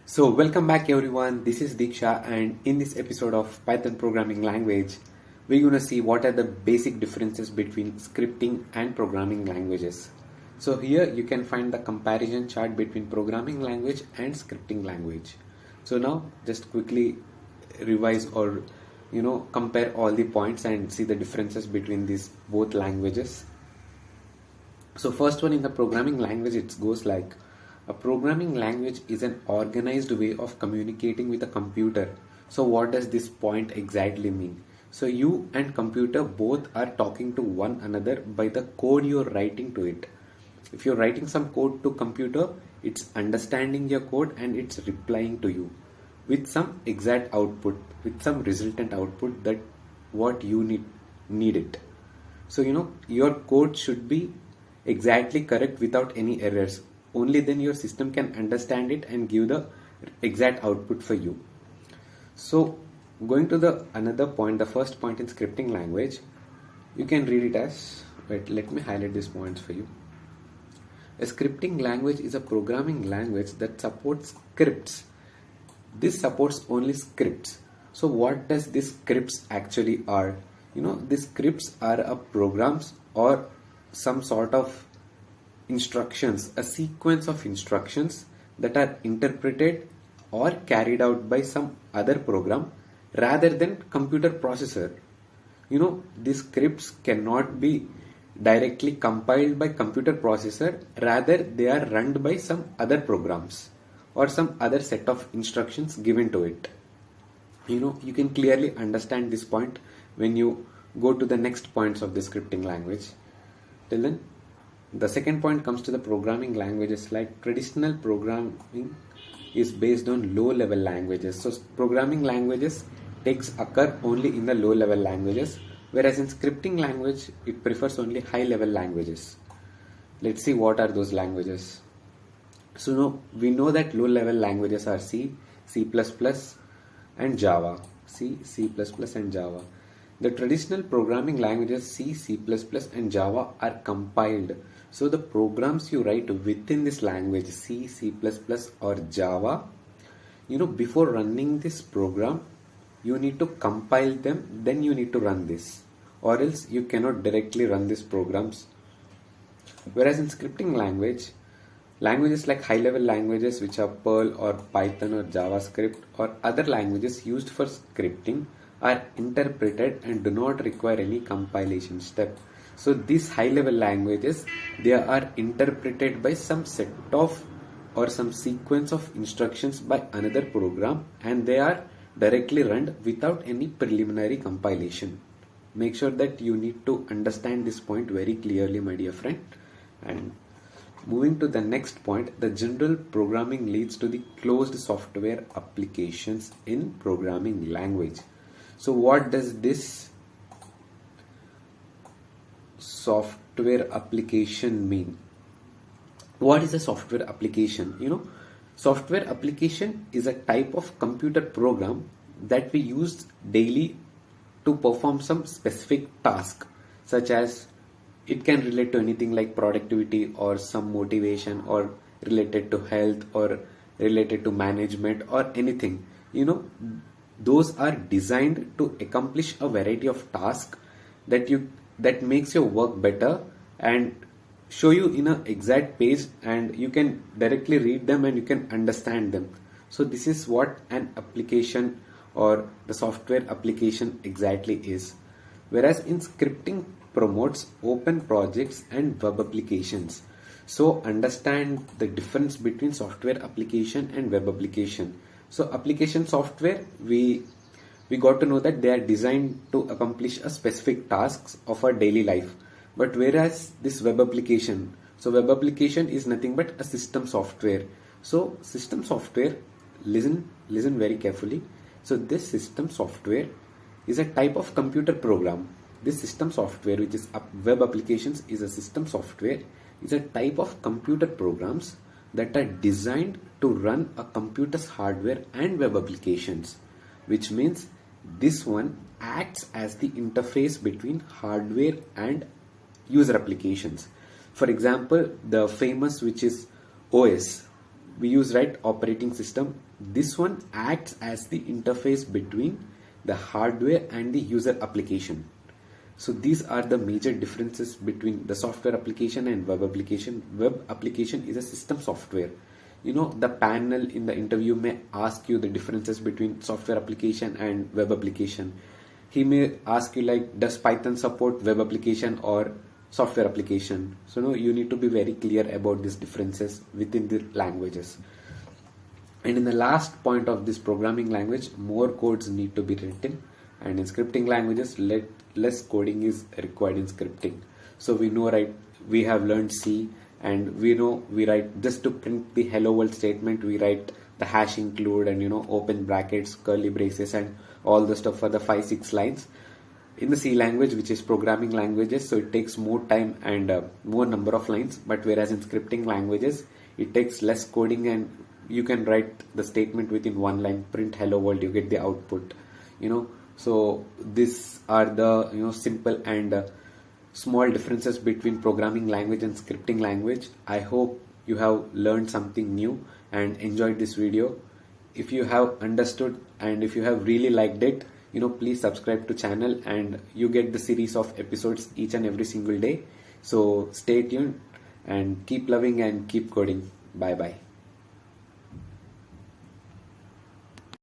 So welcome back everyone, this is Deeksha, and in this episode of Python programming language, we're gonna see what are the basic differences between scripting and programming languages. So here you can find the comparison chart between programming language and scripting language. So now just quickly revise or compare all the points and see the differences between these both languages. So first one, in the programming language, it goes like a programming language is an organized way of communicating with a computer. So what does this point exactly mean? So you and computer both are talking to one another by the code you're writing to it. If you're writing some code to computer, it's understanding your code and it's replying to you with some exact output, with some resultant output that what you need it. So your code should be exactly correct without any errors. Only then your system can understand it and give the exact output for you. So going to the another point, the first point in scripting language, you can read it as, wait, let me highlight these points for you. A scripting language is a programming language that supports scripts. This supports only scripts. So what does these scripts actually are? These scripts are a programs or some sort of instructions, a sequence of instructions that are interpreted or carried out by some other program rather than computer processor. These scripts cannot be directly compiled by computer processor, rather they are run by some other programs or some other set of instructions given to it. You can clearly understand this point when you go to the next points of the scripting language. Till then, the second point comes to the programming languages. Like traditional programming is based on low level languages. So programming languages occur only in the low level languages, whereas in scripting language it prefers only high level languages. Let's see what are those languages. So we know that low level languages are C, C++, and Java. C, C++, and Java. The traditional programming languages C, C++, and Java are compiled. So the programs you write within this language, C, C++, or Java, before running this program, you need to compile them, then you need to run this, or else you cannot directly run these programs. Whereas in scripting languages like high level languages which are Perl or Python or JavaScript or other languages used for scripting are interpreted and do not require any compilation step. So these high level languages, they are interpreted by some set of or some sequence of instructions by another program, and they are directly run without any preliminary compilation. Make sure that you need to understand this point very clearly, my dear friend. And moving to the next point, the general programming leads to the closed software applications in programming language. So what does this software application mean? What is a software application? Software application is a type of computer program that we use daily to perform some specific task, such as it can relate to anything like productivity or some motivation, or related to health, or related to management, or anything. Those are designed to accomplish a variety of tasks that makes your work better and show you in an exact page, and you can directly read them and you can understand them. So this is what an application or the software application exactly is. Whereas in scripting promotes open projects and web applications. So understand the difference between software application and web application. So application software, we got to know that they are designed to accomplish a specific tasks of our daily life. But whereas this web application, so web application is nothing but a system software. So system software, listen very carefully. So this system software is a type of computer program. This system software, which is web applications, is a system software, is a type of computer programs that are designed to run a computer's hardware and web applications, which means this one acts as the interface between hardware and user applications. For example, the famous, which is OS, we use right operating system. This one acts as the interface between the hardware and the user application. So these are the major differences between the software application and web application. Web application is a system software. The panel in the interview may ask you the differences between software application and web application. He may ask you like, does Python support web application or software application? So no, you need to be very clear about these differences within the languages. And in the last point of this programming language, more codes need to be written, and in scripting languages, less coding is required in scripting. So we know, right, we have learned C, and we know we write just to print the hello world statement, we write the hash include and open brackets, curly braces, and all the stuff for the 5-6 lines. In the C language, which is programming languages, so it takes more time and more number of lines, but whereas in scripting languages, it takes less coding and you can write the statement within one line, print hello world, you get the output. So these are the simple and small differences between programming language and scripting language. I hope you have learned something new and enjoyed this video. If you have understood and if you have really liked it, please subscribe to channel, and you get the series of episodes each and every single day. So stay tuned and keep loving and keep coding. Bye bye.